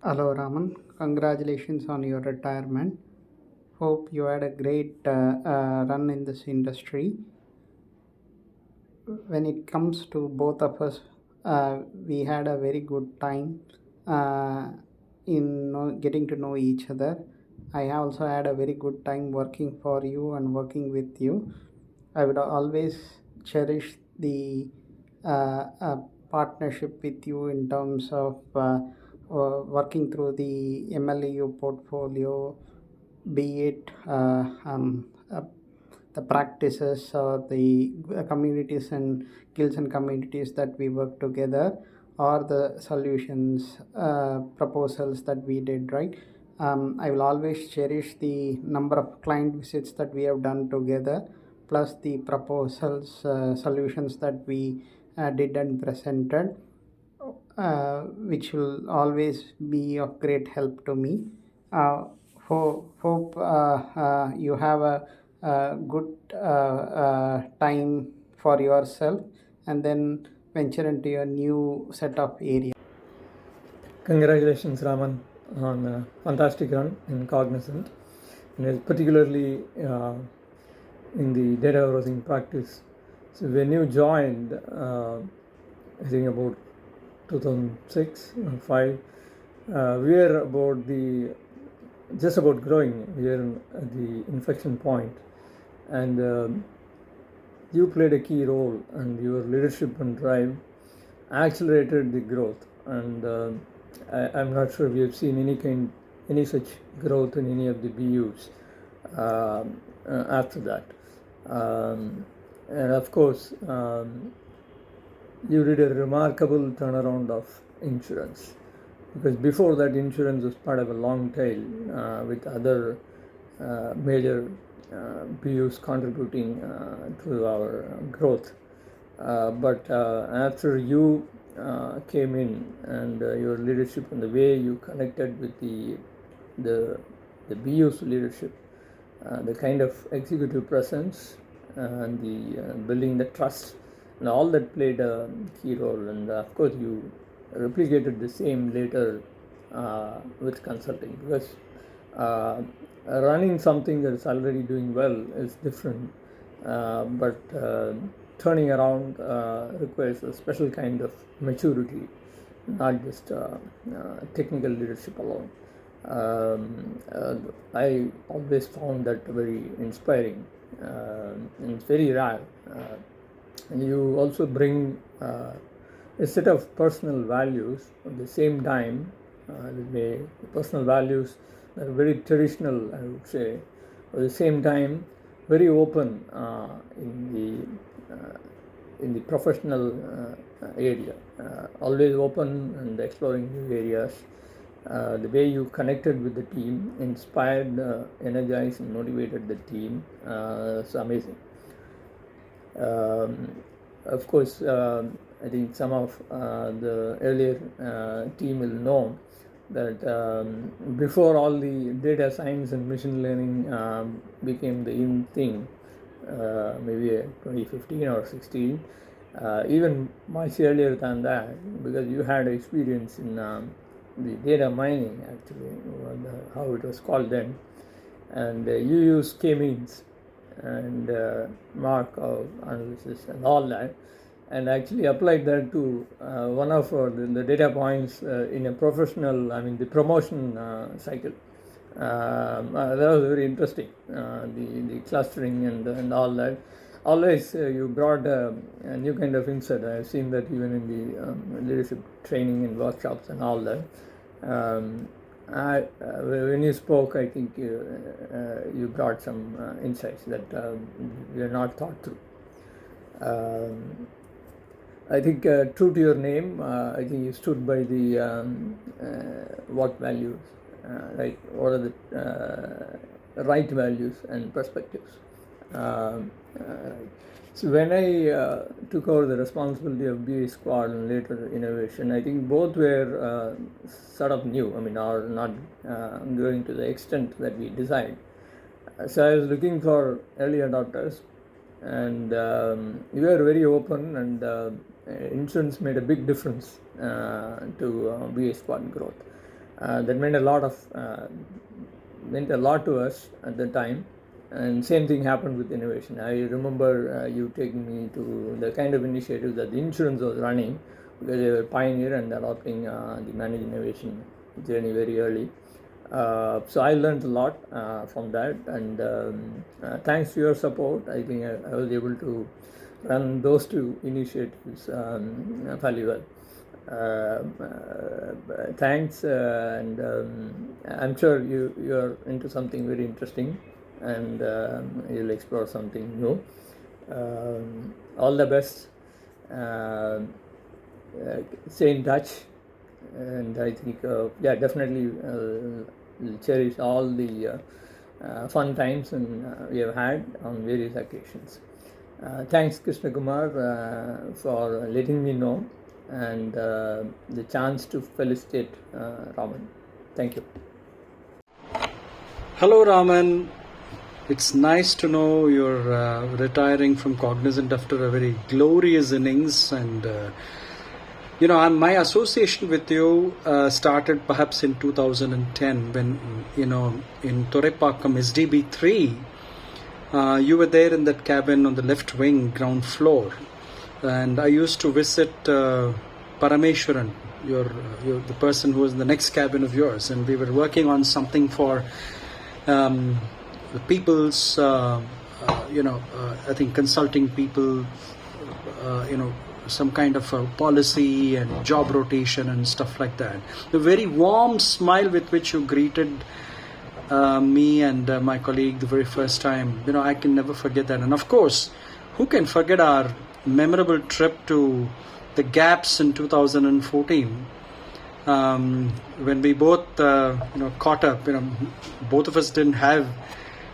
Hello, Raman. Congratulations on your retirement. Hope you had a great run in this industry. When it comes to both of us, we had a very good time uh, in getting to know each other. I also had a very good time working for you and working with you. I would always cherish the partnership with you in terms of working through the MLEU portfolio, be it the practices or the communities and guilds and communities that we work together, or the solutions proposals that we did, right? I will always cherish the number of client visits that we have done together, plus the proposals, solutions that we did and presented, which will always be of great help to me. Uh, hope you have a good time for yourself and then venture into a new set of areas. Congratulations, Raman, on a fantastic run in Cognizant, and particularly in the data warehousing practice. So when you joined, I think about 2006 or 5, we were about the just about growing. We were at the inflection point, and you played a key role, and your leadership and drive accelerated the growth. And I'm not sure we have seen any such growth in any of the BUs after that. And of course, you did a remarkable turnaround of insurance, because before that, insurance was part of a long tail with other major BUs contributing to our growth. But after you came in, and your leadership and the way you connected with the BU's leadership, the kind of executive presence and the building the trust, and all that played a key role. And of course, you replicated the same later with consulting, because running something that is already doing well is different, but turning around requires a special kind of maturity, not just technical leadership alone. I always found that very inspiring, and it's very rare. And you also bring a set of personal values at the same time. The personal values are very traditional, I would say. At the same time, very open in the professional area. Always open and exploring new areas. The way you connected with the team inspired, energized, and motivated the team. It's amazing. Of course, I think some of the earlier team will know that before all the data science and machine learning became the in thing, maybe 2015 or 16, even much earlier than that, because you had experience in the data mining, actually, how it was called then, and you use k-means and Markov analysis and all that, and actually applied that to one of the data points in a professional, I mean, the promotion cycle. That was very interesting, the clustering and all that. Always you brought a new kind of insight. I've seen that even in the leadership training and workshops and all that. When you spoke, I think you brought some insights that we are not thought through. I think true to your name, I think you stood by the what values, right? What are the right values and perspectives? Right. So when I took over the responsibility of BA Squad and later innovation, I think both were sort of new. I mean, are not growing to the extent that we desired. So I was looking for early adopters, and we were very open, and insurance made a big difference to BA Squad growth. That meant a lot to us at the time. And same thing happened with innovation. I remember you taking me to the kind of initiative that the insurance was running, because they were pioneer and adopting the managed innovation journey very early. So I learned a lot from that, and thanks to your support, I think I was able to run those two initiatives fairly well. Thanks, and I'm sure you're into something very interesting, and you'll explore something new. All the best. Uh, Stay in touch, and I think definitely we'll cherish all the fun times and we have had on various occasions. Thanks, Krishna Kumar, for letting me know, and the chance to felicitate Raman. Thank you. Hello, Raman. It's nice to know you're retiring from Cognizant after a very glorious innings. And, my association with you started perhaps in 2010 when, in Torepakam SDB3, you were there in that cabin on the left wing, ground floor. And I used to visit Parameshwaran, the person who was in the next cabin of yours. And we were working on something for the people's, I think consulting people, some kind of a policy and job rotation and stuff like that. The very warm smile with which you greeted me and my colleague the very first time, I can never forget that. And of course, who can forget our memorable trip to the Gaps in 2014, when we both caught up. Both of us didn't have,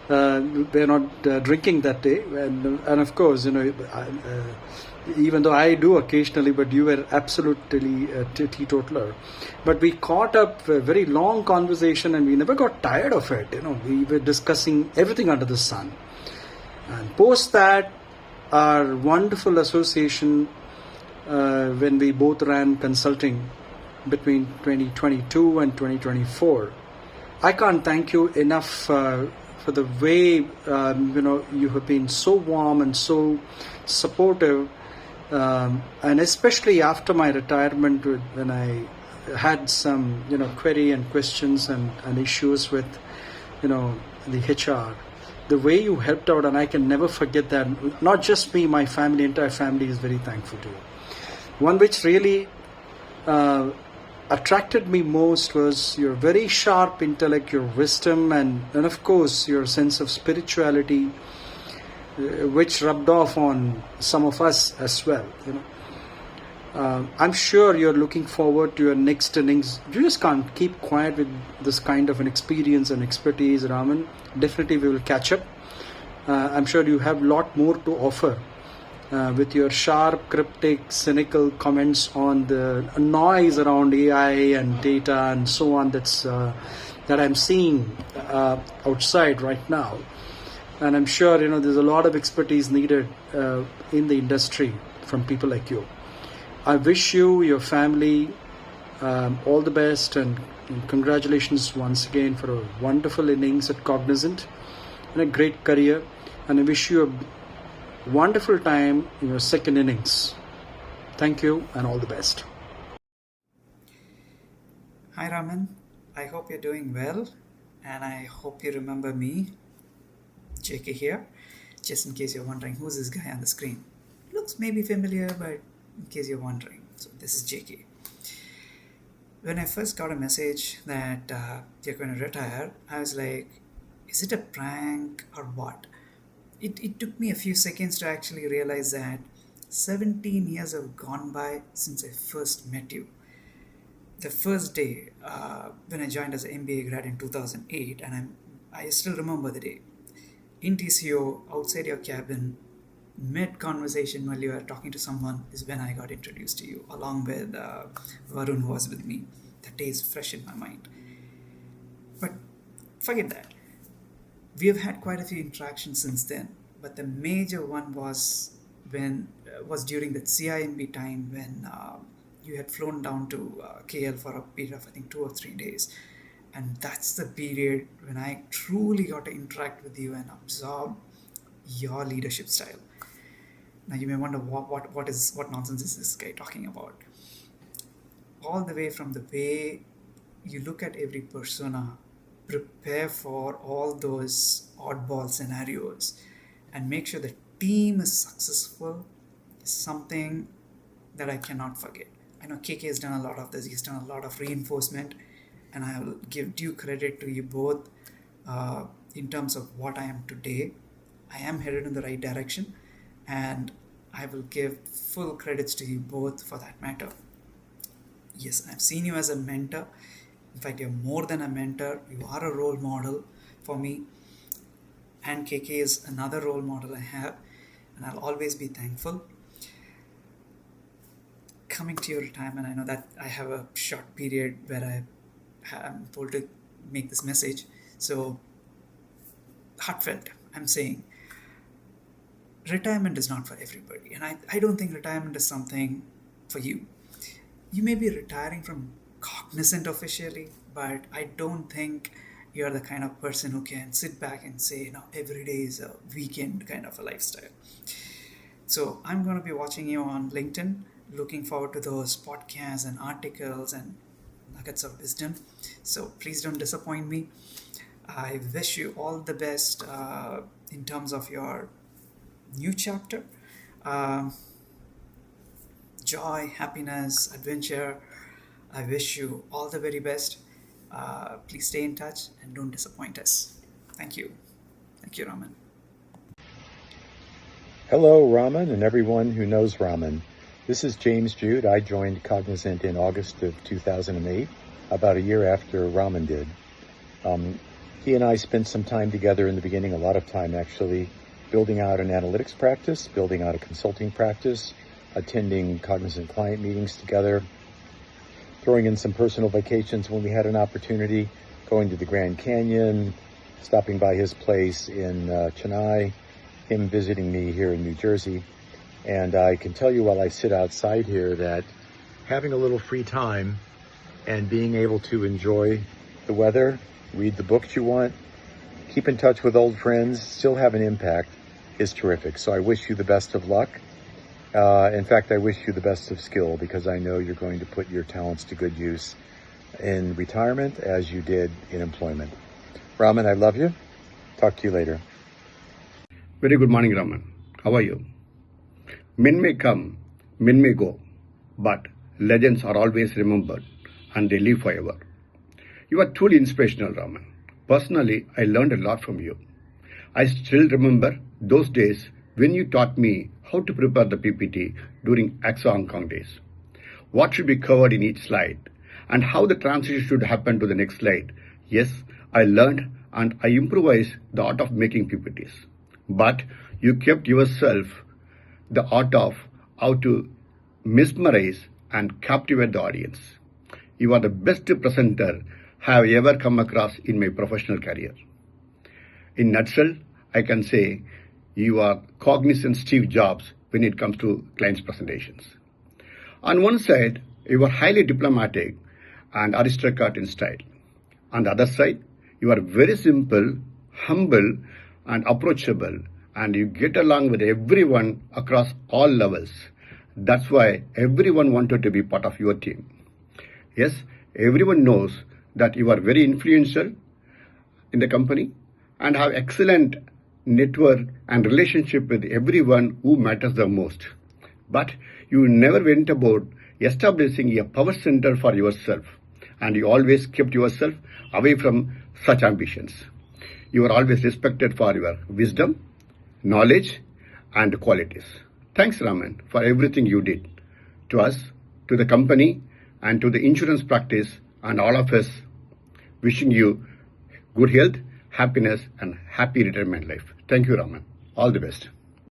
we're not drinking that day, and of course, even though I do occasionally, but you were absolutely a teetotaler. But we caught up a very long conversation, and we never got tired of it. We were discussing everything under the sun. And post that, our wonderful association, when we both ran consulting between 2022 and 2024, I can't thank you enough for the way you have been so warm and so supportive, and especially after my retirement, when I had some query and questions and issues with the HR, the way you helped out, and I can never forget that. Not just me, my family, entire family is very thankful to you. One which really attracted me most was your very sharp intellect, your wisdom, and of course your sense of spirituality, which rubbed off on some of us as well. I'm sure you're looking forward to your next innings. You just can't keep quiet with this kind of an experience and expertise, Raman. Definitely we will catch up. I'm sure you have a lot more to offer with your sharp, cryptic, cynical comments on the noise around AI and data and so on that I'm seeing outside right now. And I'm sure there's a lot of expertise needed in the industry from people like you. I wish you, your family, all the best, and congratulations once again for a wonderful innings at Cognizant and a great career. And I wish you a wonderful time in your second innings. Thank you and all the best. Hi Raman, I hope you're doing well, and I hope you remember me, JK here. Just in case you're wondering who's this guy on the screen. Looks maybe familiar, but in case you're wondering, so this is JK. When I first got a message that you're going to retire, I was like, is it a prank or what? It took me a few seconds to actually realize that 17 years have gone by since I first met you. The first day when I joined as an MBA grad in 2008, and I still remember the day. In TCO, outside your cabin, mid-conversation while you were talking to someone is when I got introduced to you, along with Varun, who was with me. That day is fresh in my mind. But forget that. We have had quite a few interactions since then, but the major one was during that CIMB time when you had flown down to KL for a period of, I think, 2 or 3 days. And that's the period when I truly got to interact with you and absorb your leadership style. Now you may wonder what nonsense is this guy talking about? All the way from the way you look at every persona, prepare for all those oddball scenarios, and make sure the team is successful is something that I cannot forget. I know KK has done a lot of this, he's done a lot of reinforcement, and I will give due credit to you both in terms of what I am today. I am headed in the right direction, and I will give full credits to you both for that matter. Yes, I've seen you as a mentor. In fact, you're more than a mentor, you are a role model for me. And KK is another role model I have, and I'll always be thankful. Coming to your retirement, I know that I have a short period where I'm told to make this message. So, heartfelt, I'm saying, retirement is not for everybody. And I don't think retirement is something for you. You may be retiring from Cognizant officially, but I don't think you're the kind of person who can sit back and say, every day is a weekend kind of a lifestyle. So I'm going to be watching you on LinkedIn, looking forward to those podcasts and articles and nuggets of wisdom. So please don't disappoint me. I wish you all the best in terms of your new chapter. Joy, happiness, adventure. I wish you all the very best. Please stay in touch and don't disappoint us. Thank you. Thank you, Raman. Hello, Raman, and everyone who knows Raman. This is James Jude. I joined Cognizant in August of 2008, about a year after Raman did. He and I spent some time together in the beginning, a lot of time actually, building out an analytics practice, building out a consulting practice, attending Cognizant client meetings together, throwing in some personal vacations when we had an opportunity, going to the Grand Canyon, stopping by his place in Chennai, him visiting me here in New Jersey. And I can tell you while I sit outside here that having a little free time and being able to enjoy the weather, read the books you want, keep in touch with old friends, still have an impact is terrific. So I wish you the best of luck. In fact, I wish you the best of skill because I know you're going to put your talents to good use in retirement as you did in employment. Raman, I love you. Talk to you later. Very good morning, Raman. How are you? Men may come, men may go, but legends are always remembered and they live forever. You are truly inspirational, Raman. Personally, I learned a lot from you. I still remember those days when you taught me how to prepare the PPT during AXA Hong Kong days. What should be covered in each slide and how the transition should happen to the next slide. Yes, I learned and I improvised the art of making PPTs. But you kept yourself the art of how to mesmerize and captivate the audience. You are the best presenter I have ever come across in my professional career. In nutshell, I can say you are Cognizant Steve Jobs when it comes to clients' presentations. On one side, you are highly diplomatic and aristocrat in style. On the other side, you are very simple, humble, and approachable, and you get along with everyone across all levels. That's why everyone wanted to be part of your team. Yes, everyone knows that you are very influential in the company and have excellent network and relationship with everyone who matters the most. But you never went about establishing a power center for yourself, and you always kept yourself away from such ambitions. You are always respected for your wisdom, knowledge, and qualities. Thanks, Raman, for everything you did to us, to the company, and to the insurance practice, and all of us. Wishing you good health, happiness, and happy retirement life. Thank you, Raman. All the best.